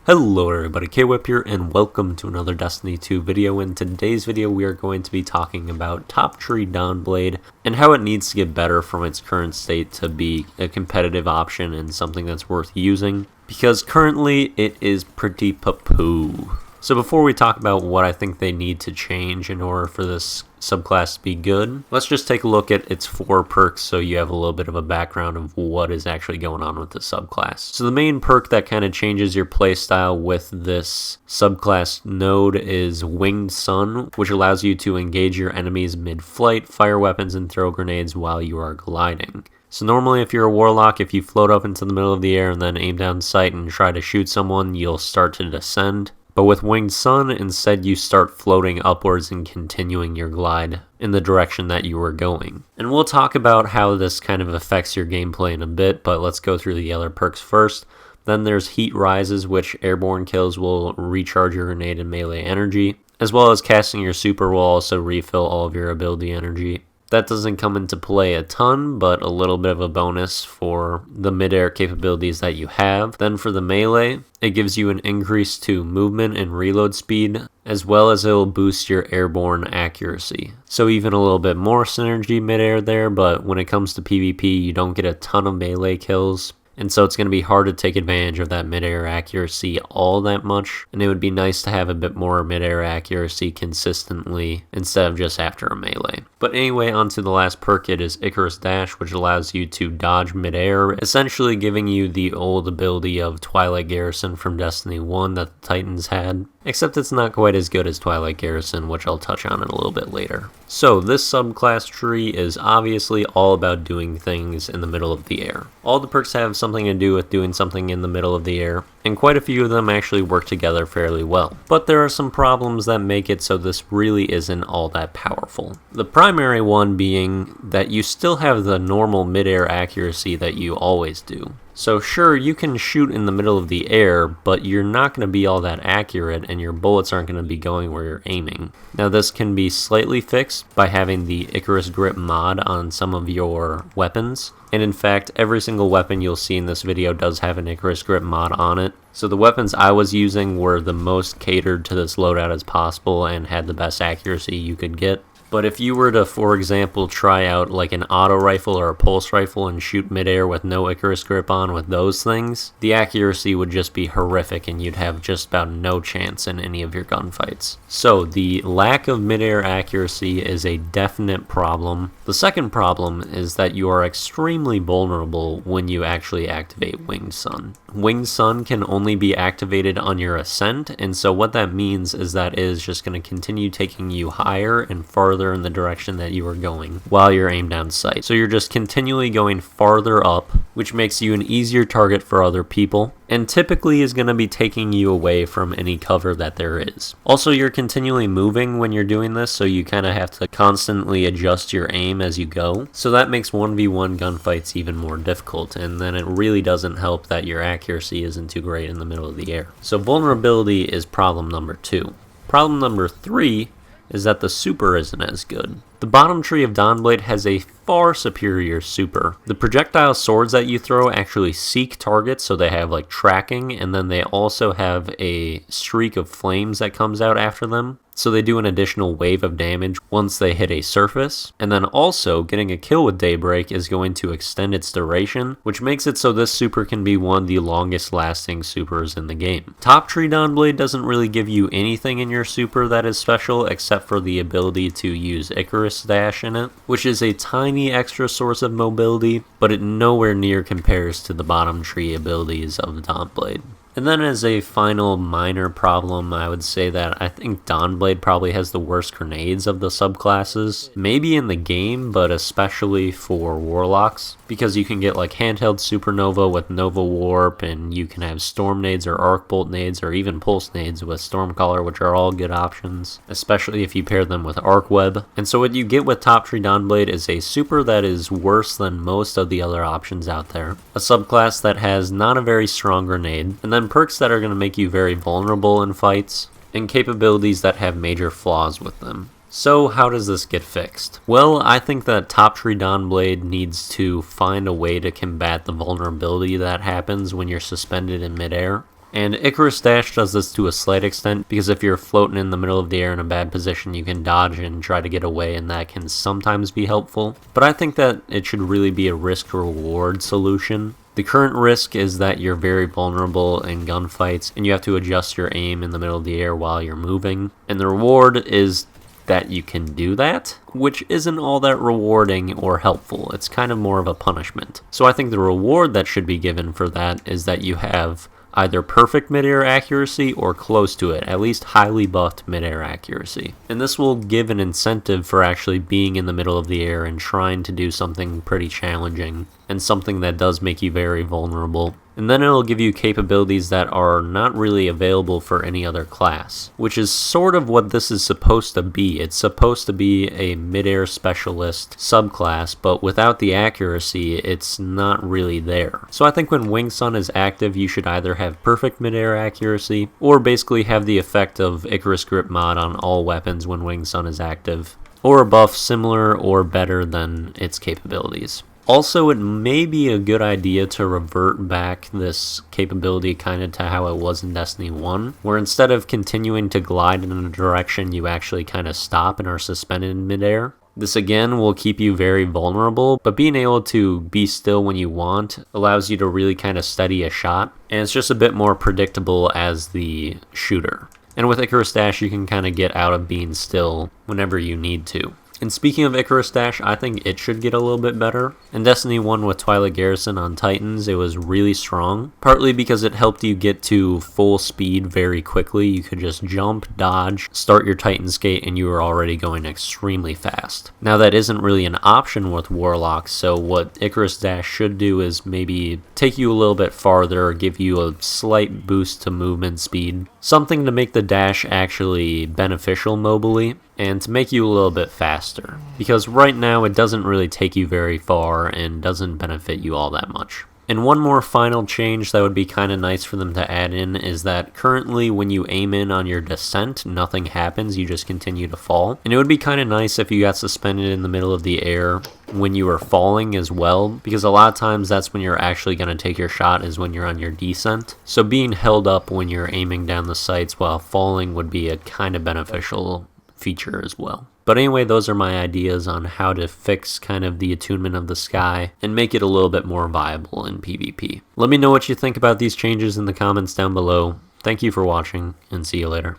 Hello everybody, K-Whip here, and welcome to another Destiny 2 video. In today's video, we are going to be talking about Top Tree Dawnblade and how it needs to get better from its current state to be a competitive option and something that's worth using, because currently it is pretty poo-poo. So before we talk about what I think they need to change in order for this subclass to be good, let's just take a look at its 4 perks so you have a little bit of a background of what is actually going on with the subclass. So the main perk that kind of changes your playstyle with this subclass node is Winged Sun, which allows you to engage your enemies mid-flight, fire weapons, and throw grenades while you are gliding. So normally if you're a warlock, if you float up into the middle of the air and then aim down sight and try to shoot someone, you'll start to descend. But with Winged Sun, instead you start floating upwards and continuing your glide in the direction that you were going. And we'll talk about how this kind of affects your gameplay in a bit, but let's go through the other perks first. Then there's Heat Rises, which airborne kills will recharge your grenade and melee energy, as well as casting your super will also refill all of your ability energy. That doesn't come into play a ton, but a little bit of a bonus for the mid-air capabilities that you have. Then for the melee, it gives you an increase to movement and reload speed, as well as it will boost your airborne accuracy. So even a little bit more synergy mid-air there, but when it comes to PvP, you don't get a ton of melee kills. And so it's going to be hard to take advantage of that mid-air accuracy all that much, and it would be nice to have a bit more mid-air accuracy consistently instead of just after a melee. But anyway, on to the last perk. It is Icarus Dash, which allows you to dodge mid-air, essentially giving you the old ability of Twilight Garrison from Destiny 1 that the Titans had, except it's not quite as good as Twilight Garrison, which I'll touch on in a little bit later. So this subclass tree is obviously all about doing things in the middle of the air. All the perks have something to do with doing something in the middle of the air, and quite a few of them actually work together fairly well. But there are some problems that make it so this really isn't all that powerful. The primary one being that you still have the normal mid-air accuracy that you always do. So sure, you can shoot in the middle of the air, but you're not going to be all that accurate and your bullets aren't going to be going where you're aiming. Now this can be slightly fixed by having the Icarus Grip mod on some of your weapons. And in fact, every single weapon you'll see in this video does have an Icarus Grip mod on it. So the weapons I was using were the most catered to this loadout as possible and had the best accuracy you could get. But if you were to, for example, try out like an auto rifle or a pulse rifle and shoot midair with no Icarus Grip on with those things, the accuracy would just be horrific and you'd have just about no chance in any of your gunfights. So the lack of midair accuracy is a definite problem. The second problem is that you are extremely vulnerable when you actually activate Winged Sun. Winged Sun can only be activated on your ascent, and so what that means is that it is just going to continue taking you higher and farther in the direction that you are going while you're aimed down sight. So you're just continually going farther up, which makes you an easier target for other people, and typically is going to be taking you away from any cover that there is. Also, you're continually moving when you're doing this, so you kind of have to constantly adjust your aim as you go. So that makes 1v1 gunfights even more difficult, and then it really doesn't help that your accuracy isn't too great in the middle of the air. So vulnerability is problem number 2. Problem number 3 is that the super isn't as good. The bottom tree of Dawnblade has a far superior super. The projectile swords that you throw actually seek targets, so they have like tracking, and then they also have a streak of flames that comes out after them. So they do an additional wave of damage once they hit a surface. And then also, getting a kill with Daybreak is going to extend its duration, which makes it so this super can be one of the longest lasting supers in the game. Top Tree Dawnblade doesn't really give you anything in your super that is special, except for the ability to use Icarus Dash in it, which is a tiny extra source of mobility, but it nowhere near compares to the bottom tree abilities of Dawnblade. And then as a final minor problem, I would say that I think Dawnblade probably has the worst grenades of the subclasses. Maybe in the game, but especially for warlocks, because you can get like handheld supernova with Nova Warp, and you can have storm nades or arc bolt nades or even pulse nades with Stormcaller, which are all good options, especially if you pair them with arc web. And so what you get with Top Tree Dawnblade is a super that is worse than most of the other options out there. A subclass that has not a very strong grenade, and then perks that are going to make you very vulnerable in fights, and capabilities that have major flaws with them. So how does this get fixed? Well, I think that Top Tree Dawnblade needs to find a way to combat the vulnerability that happens when you're suspended in midair. And Icarus Dash does this to a slight extent, because if you're floating in the middle of the air in a bad position, you can dodge and try to get away, and that can sometimes be helpful. But I think that it should really be a risk-reward solution. The current risk is that you're very vulnerable in gunfights, and you have to adjust your aim in the middle of the air while you're moving. And the reward is that you can do that, which isn't all that rewarding or helpful. It's kind of more of a punishment. So I think the reward that should be given for that is that you have either perfect midair accuracy or close to it, at least highly buffed midair accuracy. And this will give an incentive for actually being in the middle of the air and trying to do something pretty challenging, and something that does make you very vulnerable. And then it'll give you capabilities that are not really available for any other class, which is sort of what this is supposed to be. It's supposed to be a midair specialist subclass, but without the accuracy, it's not really there. So I think when Wing Sun is active, you should either have perfect midair accuracy, or basically have the effect of Icarus Grip mod on all weapons when Wing Sun is active, or a buff similar or better than its capabilities. Also, it may be a good idea to revert back this capability kind of to how it was in Destiny 1, where instead of continuing to glide in a direction, you actually kind of stop and are suspended in midair. This again will keep you very vulnerable, but being able to be still when you want allows you to really kind of steady a shot, and it's just a bit more predictable as the shooter. And with Icarus Dash, you can kind of get out of being still whenever you need to. And speaking of Icarus Dash, I think it should get a little bit better. In Destiny 1 with Twilight Garrison on Titans, it was really strong, partly because it helped you get to full speed very quickly. You could just jump, dodge, start your Titan skate, and you were already going extremely fast. Now that isn't really an option with Warlocks, so what Icarus Dash should do is maybe take you a little bit farther, or give you a slight boost to movement speed, something to make the dash actually beneficial mobily, and to make you a little bit faster, because right now it doesn't really take you very far and doesn't benefit you all that much. And one more final change that would be kind of nice for them to add in is that currently when you aim in on your descent, nothing happens, you just continue to fall. And it would be kind of nice if you got suspended in the middle of the air when you were falling as well, because a lot of times that's when you're actually going to take your shot, is when you're on your descent. So being held up when you're aiming down the sights while falling would be a kind of beneficial feature as well. But anyway, those are my ideas on how to fix kind of the attunement of the sky and make it a little bit more viable in PvP. Let me know what you think about these changes in the comments down below. Thank you for watching, and see you later.